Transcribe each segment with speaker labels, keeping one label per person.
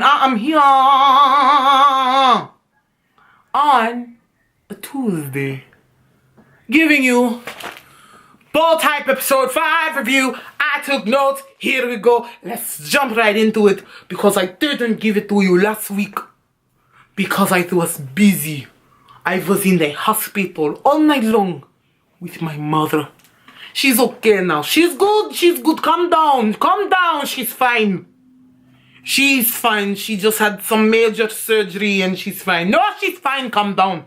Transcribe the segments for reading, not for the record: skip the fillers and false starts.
Speaker 1: I'm here on a Tuesday, giving you Ball Type episode 5 review. I took notes. Here we go. Let's jump right into it because I didn't give it to you last week because I was busy. I was in the hospital all night long with my mother. She's okay now. She's good. She's good. Calm down. Calm down. She's fine. She's fine. She just had some major surgery and she's fine. No, she's fine. Calm down.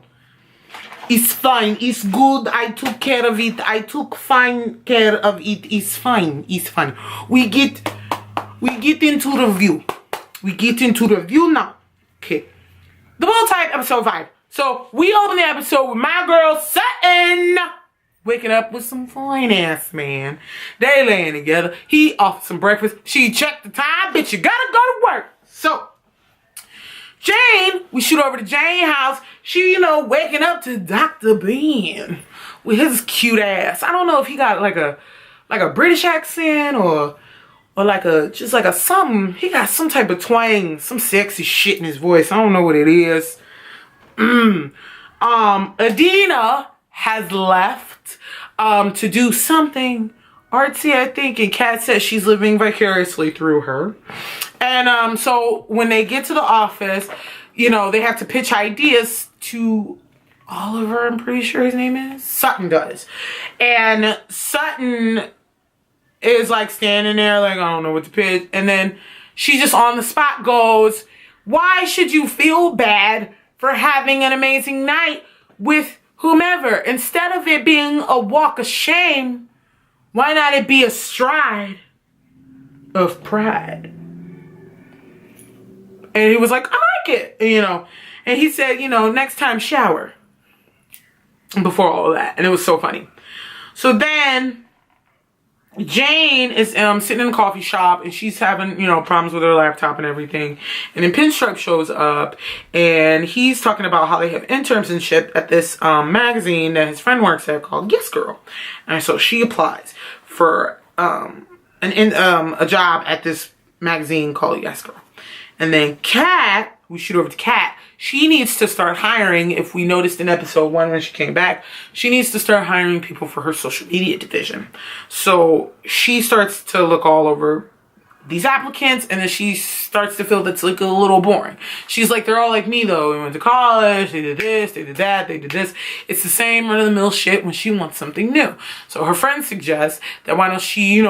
Speaker 1: It's fine. It's good. I took care of it. I took fine care of it. It's fine. It's fine. We get into review. We get into review now. Okay. The Ball Type episode 5. So we open the episode with my girl Sutton waking up with some fine ass man. They laying together. He offered some breakfast. She checked the time. Bitch, you gotta go to work. So Jane, we shoot over to Jane's house. She, waking up to Dr. Ben with his cute ass. I don't know if he got like a British accent or like something. He got some type of twang, some sexy shit in his voice. I don't know what it is. Adina has left to do something artsy, I think, and Kat says she's living vicariously through her. And so when they get to the office, they have to pitch ideas to Oliver, I'm pretty sure his name is. Sutton does. And Sutton is like standing there like, I don't know what to pitch. And then she just on the spot goes, why should you feel bad for having an amazing night with whomever? Instead of it being a walk of shame, why not it be a stride of pride? And he was like, I like it, And he said, next time shower. Before all of that. And it was so funny. So then Jane is sitting in a coffee shop and she's having, problems with her laptop and everything. And then Pinstripe shows up and he's talking about how they have internship at this magazine that his friend works at called Yes Girl. And so she applies for a job at this magazine called Yes Girl. And then Kat, we shoot over to Kat. She needs to start hiring, if we noticed in episode 1 when she came back, she needs to start hiring people for her social media division. So she starts to look all over these applicants and then she starts to feel that's like a little boring. She's like, they're all like me though. We went to college, they did this, they did that, they did this. It's the same run-of-the-mill shit when she wants something new. So her friend suggests that why don't she,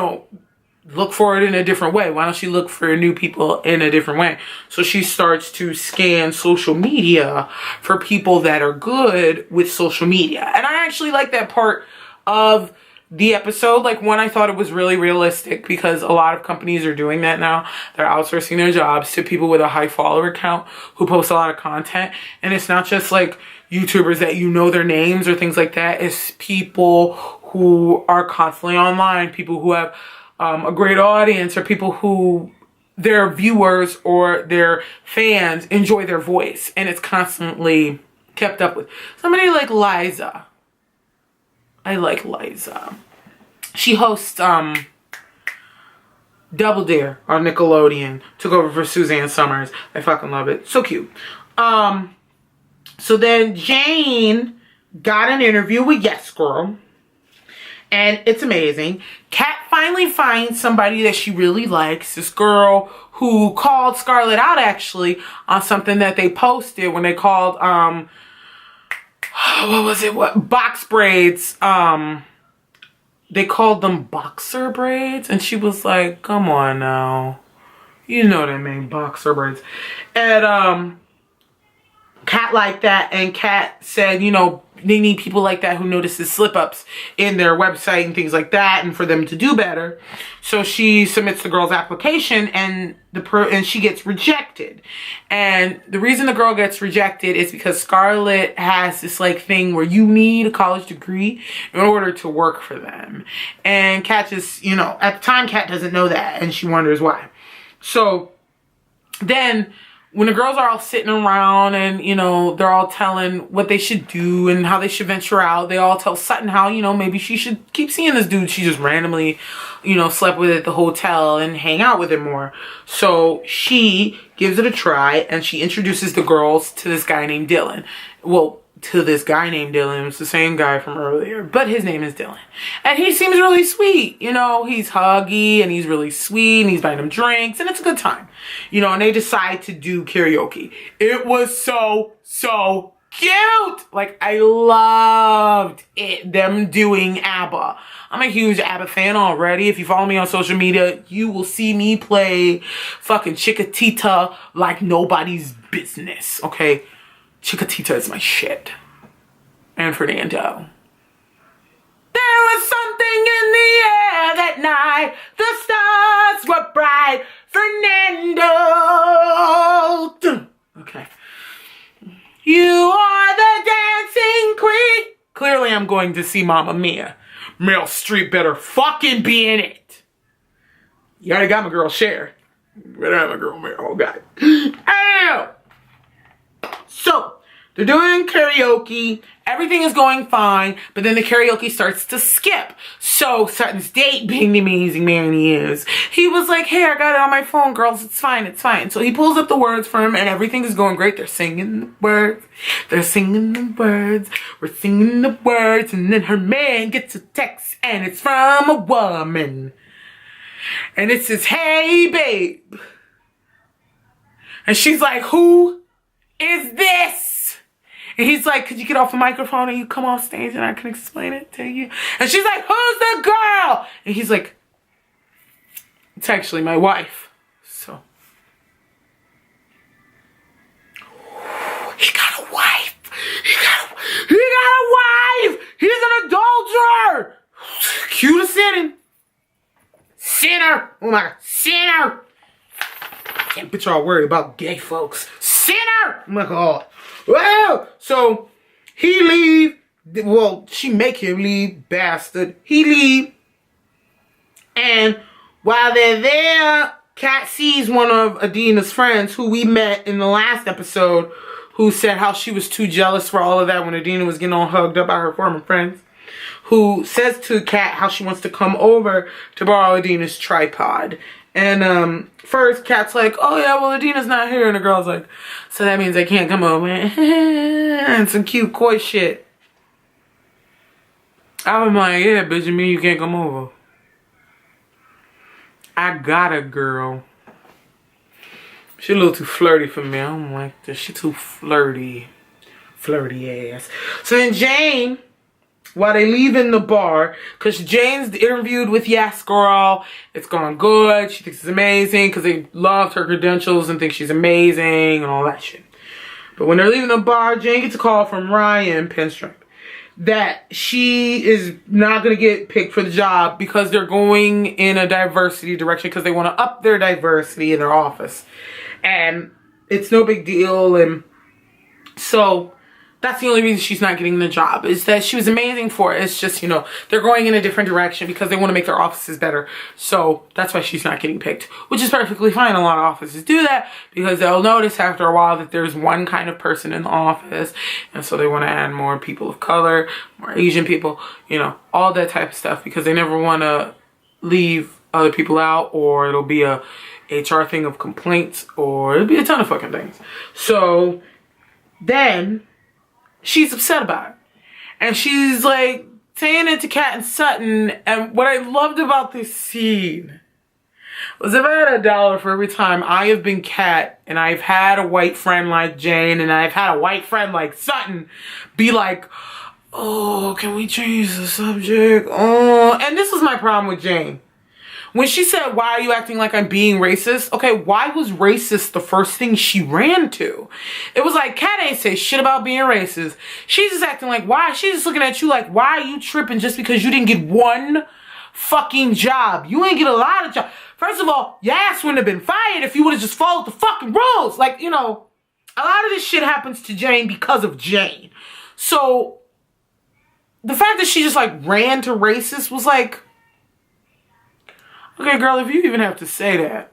Speaker 1: look for it in a different way. Why don't she look for new people in a different way? So she starts to scan social media for people that are good with social media. And I actually like that part of the episode. Like, one, I thought it was really realistic because a lot of companies are doing that now. They're outsourcing their jobs to people with a high follower count who post a lot of content. And it's not just like YouTubers that their names or things like that. It's people who are constantly online, people who have a great audience, or people who their viewers or their fans enjoy their voice and it's constantly kept up with. Somebody like Liza. I like Liza. She hosts Double Dare on Nickelodeon. Took over for Suzanne Summers. I fucking love it. So cute. So then Jane got an interview with Yes Girl. And it's amazing. Kat finally finds somebody that she really likes. This girl who called Scarlett out actually on something that they posted when they called, box braids. They called them boxer braids. And she was like, come on now. They mean boxer braids. And, Kat liked that, and Kat said, they need people like that who notices slip-ups in their website and things like that, and for them to do better. So she submits the girl's application, and she gets rejected. And the reason the girl gets rejected is because Scarlett has this thing where you need a college degree in order to work for them. And Kat just, at the time, Kat doesn't know that, and she wonders why. So then when the girls are all sitting around and, you know, they're all telling what they should do and how they should venture out, they all tell Sutton how, you know, maybe she should keep seeing this dude she just randomly, you know, slept with at the hotel and hang out with him more. So she gives it a try and she introduces the girls to this guy named Dylan. Well, to this guy named Dylan. It's the same guy from earlier, but his name is Dylan. And he seems really sweet. You know, he's huggy and he's really sweet and he's buying them drinks and it's a good time. You know, and they decide to do karaoke. It was so cute. Like, I loved it, them doing ABBA. I'm a huge ABBA fan already. If you follow me on social media, you will see me play fucking Chiquitita like nobody's business, okay? Chiquitita is my shit. And Fernando. There was something in the air that night. The stars were bright. Fernando. Okay. You are the dancing queen. Clearly I'm going to see Mamma Mia. Meryl Streep better fucking be in it. You already got my girl Cher. You better have my girl Meryl. Oh, God. Ow! So, they're doing karaoke. Everything is going fine. But then the karaoke starts to skip. So, Sutton's date, being the amazing man he is, he was like, hey, I got it on my phone, girls. It's fine. It's fine. So, he pulls up the words for him, and everything is going great. They're singing the words. They're singing the words. We're singing the words. And then her man gets a text, and it's from a woman. And it says, hey, babe. And she's like, who is this? And he's like, could you get off the microphone and you come off stage and I can explain it to you? And she's like, who's the girl? And he's like, it's actually my wife. So. He got a wife. He got a wife. He's an adulterer. Cue the sinning. Sinner. Oh my God. Sinner. Can't bet y'all worried about gay folks. Sinner. Oh my God. Well, so he leave. Well, she make him leave, bastard. He leave. And while they're there, Kat sees one of Adina's friends who we met in the last episode, who said how she was too jealous for all of that when Adina was getting all hugged up by her former friends, who says to Kat how she wants to come over to borrow Adina's tripod. And first, Kat's like, oh yeah, well, Adina's not here. And the girl's like, so that means I can't come over. And some cute coy shit. I'm like, yeah, bitch, you mean you can't come over? I got a girl. She a little too flirty for me. I'm like, she too flirty. Flirty ass. So then Jane, while they leaving the bar, because Jane's interviewed with YAAS Girl, it's going good, she thinks it's amazing, because they loved her credentials and think she's amazing and all that shit. But when they're leaving the bar, Jane gets a call from Ryan Pinstripe that she is not going to get picked for the job because they're going in a diversity direction, because they want to up their diversity in their office. And it's no big deal, and so that's the only reason she's not getting the job, is that she was amazing for it. It's just, you know, they're going in a different direction because they want to make their offices better. So that's why she's not getting picked, which is perfectly fine. A lot of offices do that because they'll notice after a while that there's one kind of person in the office. And so they want to add more people of color, more Asian people, you know, all that type of stuff, because they never want to leave other people out, or it'll be a HR thing of complaints, or it'll be a ton of fucking things. So then she's upset about it. And she's like saying it to Kat and Sutton. And what I loved about this scene was, if I had $1 for every time I have been Kat and I've had a white friend like Jane and I've had a white friend like Sutton be like, oh, can we change the subject? Oh, and this was my problem with Jane. When she said, why are you acting like I'm being racist? Okay, why was racist the first thing she ran to? It was like, Kat ain't say shit about being racist. She's just acting like, why? She's just looking at you like, why are you tripping just because you didn't get one fucking job? You ain't get a lot of jobs. First of all, your ass wouldn't have been fired if you would have just followed the fucking rules. Like, you know, a lot of this shit happens to Jane because of Jane. So, the fact that she just like ran to racist was like, okay, girl, if you even have to say that,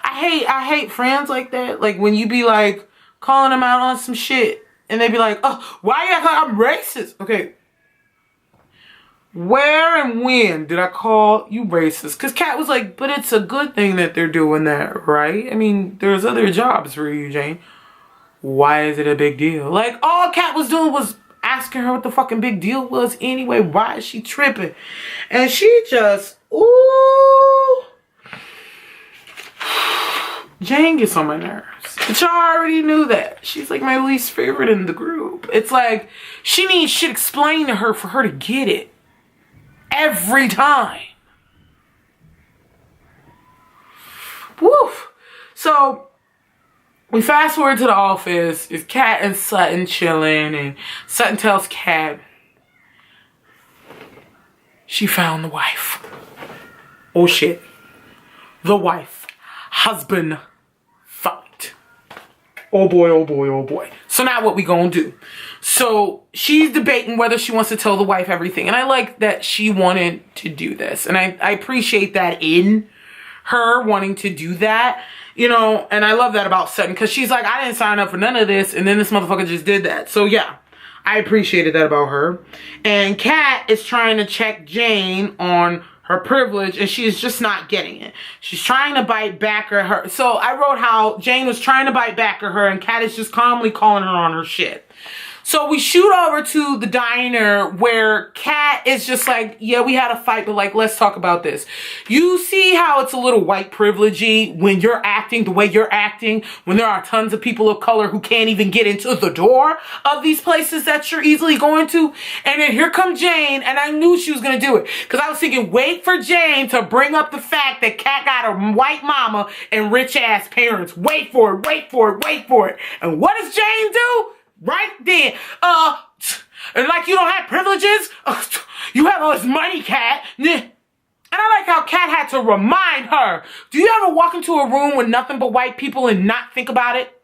Speaker 1: I hate friends like that. Like when you be like calling them out on some shit and they be like, oh, why you act like I'm racist? Okay. Where and when did I call you racist? Because Kat was like, but it's a good thing that they're doing that, right? I mean, there's other jobs for you, Jane. Why is it a big deal? Like, all Kat was doing was asking her what the fucking big deal was anyway. Why is she tripping? And she just, ooh. Jane gets on my nerves. But y'all already knew that. She's like my least favorite in the group. It's like, she needs shit explained to her for her to get it. Every time. Woof. So, we fast forward to the office. It's Kat and Sutton chilling. And Sutton tells Kat she found the wife. Oh shit. The wife. Husband. Fight. Oh boy, oh boy, oh boy. So now what we gonna do? So she's debating whether she wants to tell the wife everything. And I like that she wanted to do this. And I appreciate that in her wanting to do that. You know, and I love that about Sutton. Because she's like, I didn't sign up for none of this. And then this motherfucker just did that. So yeah, I appreciated that about her. And Kat is trying to check Jane on her privilege, and she's just not getting it. She's trying to bite back at her. So I wrote how Jane was trying to bite back at her, and Kat is just calmly calling her on her shit. So we shoot over to the diner where Kat is just like, yeah, we had a fight, but like, let's talk about this. You see how it's a little white privilege-y when you're acting the way you're acting, when there are tons of people of color who can't even get into the door of these places that you're easily going to. And then here comes Jane, and I knew she was going to do it. Because I was thinking, wait for Jane to bring up the fact that Kat got a white mama and rich-ass parents. Wait for it, wait for it, wait for it. And what does Jane do? Right then, and like you don't have privileges, you have all this money, Kat. And I like how Kat had to remind her, do you ever walk into a room with nothing but white people and not think about it?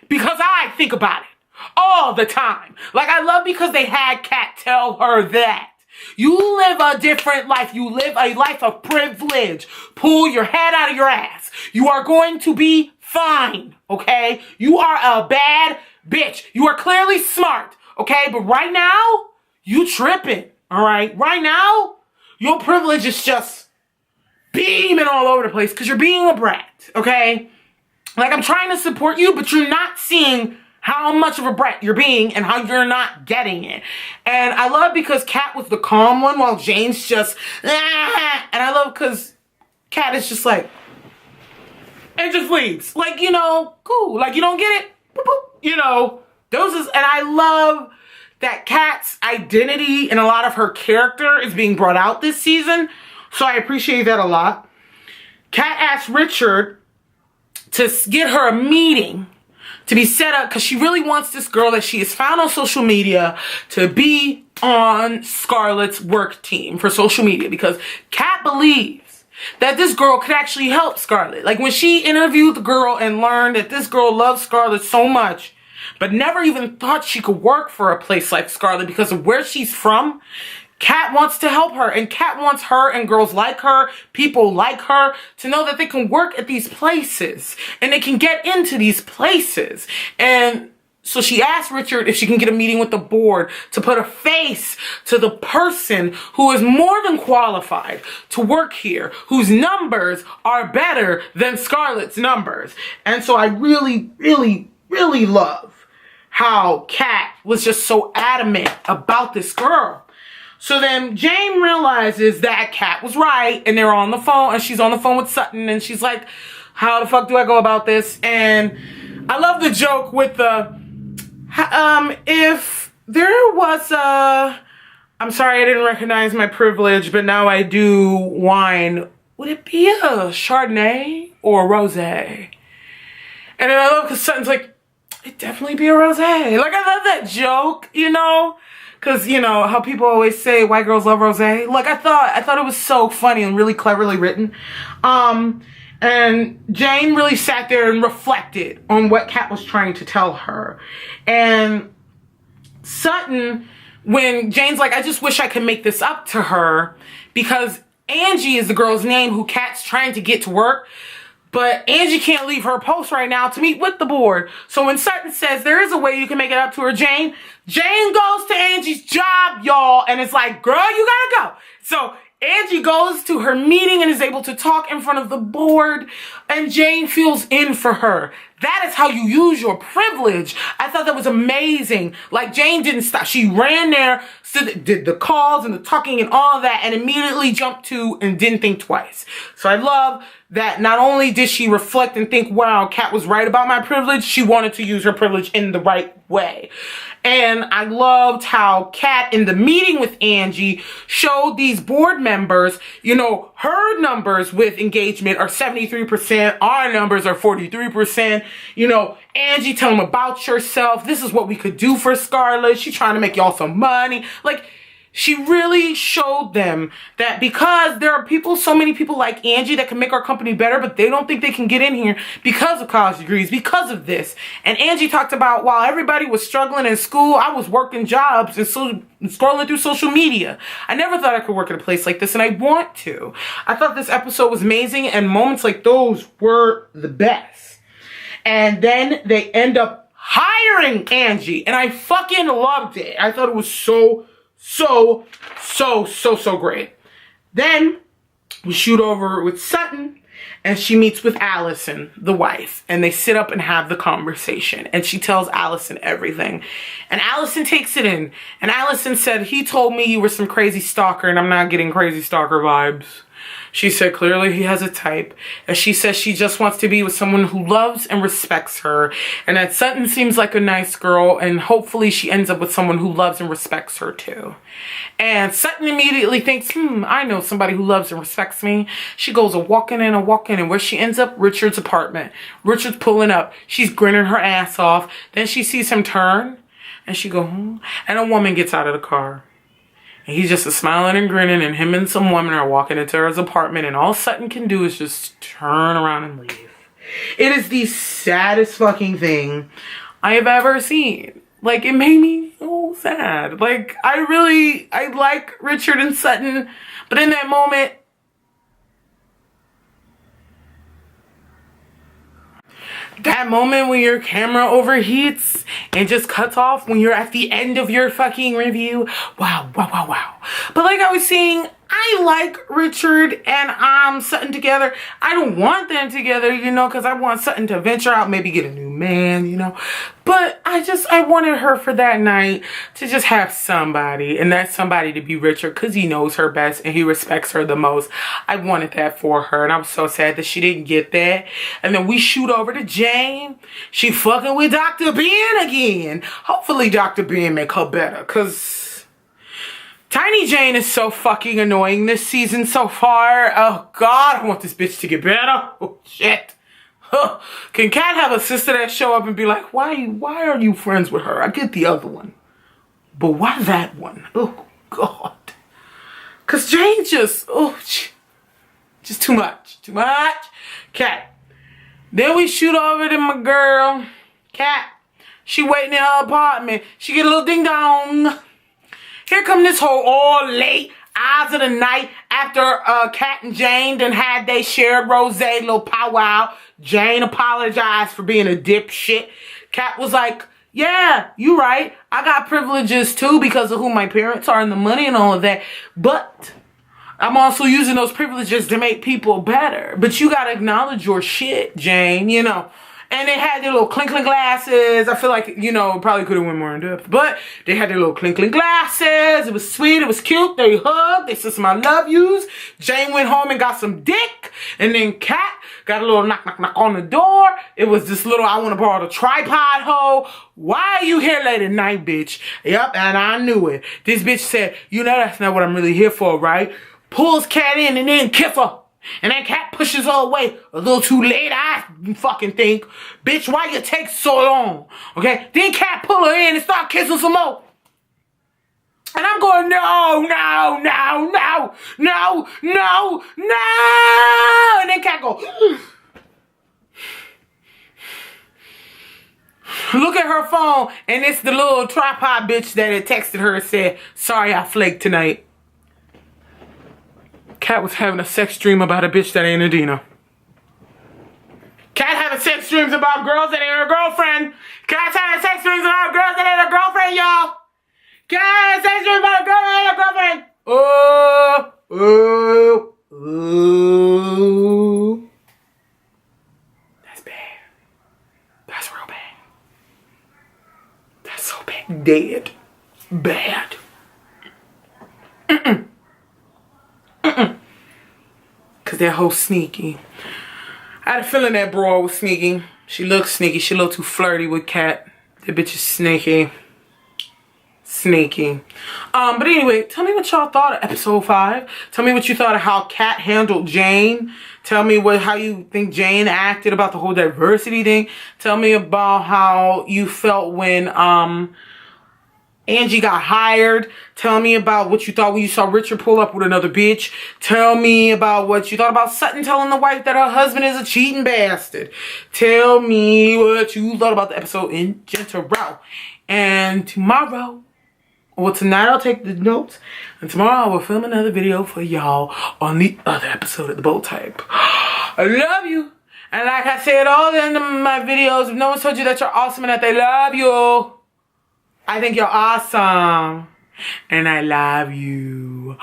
Speaker 1: Because I think about it all the time. Like I love because they had Kat tell her that. You live a different life. You live a life of privilege. Pull your head out of your ass. You are going to be fine, okay? You are a bad bitch. You are clearly smart, okay? But right now, you tripping, all right? Right now, your privilege is just beaming all over the place because you're being a brat, okay? Like, I'm trying to support you, but you're not seeing how much of a brat you're being and how you're not getting it. And I love because Kat was the calm one while Jane's just, ah! And I love because Kat is just like, and just leaves. Like, you know, cool. Like, you don't get it? Boop, boop. You know, those is, and I love that Kat's identity and a lot of her character is being brought out this season. So I appreciate that a lot. Kat asked Richard to get her a meeting to be set up because she really wants this girl that she has found on social media to be on Scarlett's work team for social media, because Kat believes that this girl could actually help Scarlett. Like when she interviewed the girl and learned that this girl loves Scarlett so much, but never even thought she could work for a place like Scarlett because of where she's from, Kat wants to help her. And Kat wants her and girls like her, people like her, to know that they can work at these places and they can get into these places. And so she asked Richard if she can get a meeting with the board to put a face to the person who is more than qualified to work here, whose numbers are better than Scarlett's numbers. And so I really, really, really love how Kat was just so adamant about this girl. So then Jane realizes that Kat was right, and they're on the phone, and she's on the phone with Sutton, and she's like, how the fuck do I go about this? And I love the joke with the, if there was a, I'm sorry I didn't recognize my privilege, but now I do, wine, would it be a Chardonnay or a rosé? And then I love because Sutton's like, it'd definitely be a rosé. Like, I love that joke, you know? Because, you know, how people always say white girls love rosé. Like, I thought it was so funny and really cleverly written. And Jane really sat there and reflected on what Kat was trying to tell her. And Sutton, when Jane's like, I just wish I could make this up to her, because Angie is the girl's name who Kat's trying to get to work. But Angie can't leave her post right now to meet with the board. So when Sutton says there is a way you can make it up to her, Jane goes to Angie's job, y'all, and it's like, girl, you gotta go. So Angie goes to her meeting and is able to talk in front of the board, and Jane feels in for her. That is how you use your privilege. I thought that was amazing. Like, Jane didn't stop. She ran there, did the calls and the talking and all of that, and immediately jumped to and didn't think twice. So I love that not only did she reflect and think, wow, Kat was right about my privilege, she wanted to use her privilege in the right way. And I loved how Kat, in the meeting with Angie, showed these board members, you know, her numbers with engagement are 73%, our numbers are 43%. You know, Angie, tell them about yourself. This is what we could do for Scarlett. She's trying to make y'all some money. Like, she really showed them that because there are people, so many people like Angie that can make our company better, but they don't think they can get in here because of college degrees, because of this. And Angie talked about while everybody was struggling in school, I was working jobs and scrolling through social media. I never thought I could work at a place like this, and I want to. I thought this episode was amazing, and moments like those were the best. And then they end up hiring Angie, and I fucking loved it. I thought it was so great. Then we shoot over with Sutton, and she meets with Allison, the wife, and they sit up and have the conversation, and she tells Allison everything, and Allison takes it in, and Allison said, he told me you were some crazy stalker, and I'm not getting crazy stalker vibes. She said clearly he has a type, and she says she just wants to be with someone who loves and respects her, and that Sutton seems like a nice girl, and hopefully she ends up with someone who loves and respects her too. And Sutton immediately thinks, I know somebody who loves and respects me. She goes a walking, and where she ends up, Richard's apartment. Richard's pulling up. She's grinning her ass off. Then she sees him turn, and she goes, and a woman gets out of the car. And he's just smiling and grinning, and him and some woman are walking into his apartment, and all Sutton can do is just turn around and leave. It is the saddest fucking thing I have ever seen. Like, it made me so sad. Like, I like Richard and Sutton, but in that moment, when your camera overheats and just cuts off when you're at the end of your fucking review. Wow. But like I was saying, I like Richard and Sutton together. I don't want them together, you know, because I want Sutton to venture out, maybe get a new man, you know. But I wanted her for that night to just have somebody, and that somebody to be Richard, because he knows her best and he respects her the most. I wanted that for her, and I was so sad that she didn't get that. And then we shoot over to Jane. She fucking with Dr. Ben again. Hopefully Dr. Ben make her better, because Tiny Jane is so fucking annoying this season so far. Oh, God, I want this bitch to get better. Oh, shit. Huh. Can Kat have a sister that show up and be like, why are you friends with her? I get the other one, but why that one? Oh, God. Because Jane just too much. Kat. Then we shoot over to my girl, Kat. She waiting in her apartment. She get a little ding-dong. Here come this whole all late, eyes of the night after Kat and Jane done had they shared rosé little powwow. Jane apologized for being a dipshit. Kat was like, yeah, you right. I got privileges too because of who my parents are and the money and all of that. But I'm also using those privileges to make people better. But you gotta acknowledge your shit, Jane, you know. And they had their little clink glasses. I feel like, you know, probably could have went more in depth. But they had their little clink glasses. It was sweet. It was cute. They hugged. They said some I love yous. Jane went home and got some dick. And then Kat got a little knock on the door. It was this little, I want to borrow the tripod hoe. Why are you here late at night, bitch? Yep, and I knew it. This bitch said, you know that's not what I'm really here for, right? Pulls Kat in and then kiss her. And then Kat pushes her away a little too late, I fucking think. Bitch, why you take so long? Okay? Then Kat pull her in and start kissing some more. And I'm going, no. And then Kat go, look at her phone, and it's the little tripod bitch that had texted her and said, sorry I flaked tonight. Kat was having a sex dream about a bitch that ain't Adina. having sex dreams about girls that ain't her girlfriend. Cat's having sex dreams about girls that ain't her girlfriend, y'all. Cat's having sex dreams about a girl that ain't her girlfriend. Oh, oh, oh. That's bad. That's real bad. That's so bad. Dead. Bad. Cause that hoe sneaky. I had a feeling that broad was sneaky. She looks sneaky. She a little too flirty with Cat. That bitch is sneaky. Sneaky. But anyway, tell me what y'all thought of episode 5. Tell me what you thought of how Cat handled Jane. Tell me how you think Jane acted about the whole diversity thing. Tell me about how you felt when Angie got hired. Tell me about what you thought when you saw Richard pull up with another bitch. Tell me about what you thought about Sutton telling the wife that her husband is a cheating bastard. Tell me what you thought about the episode in general. And tomorrow, well, tonight I'll take the notes. And tomorrow I will film another video for y'all on the other episode of the Bold Type. I love you. And like I said all the end of my videos, if no one's told you that you're awesome and that they love you, I think you're awesome. And I love you.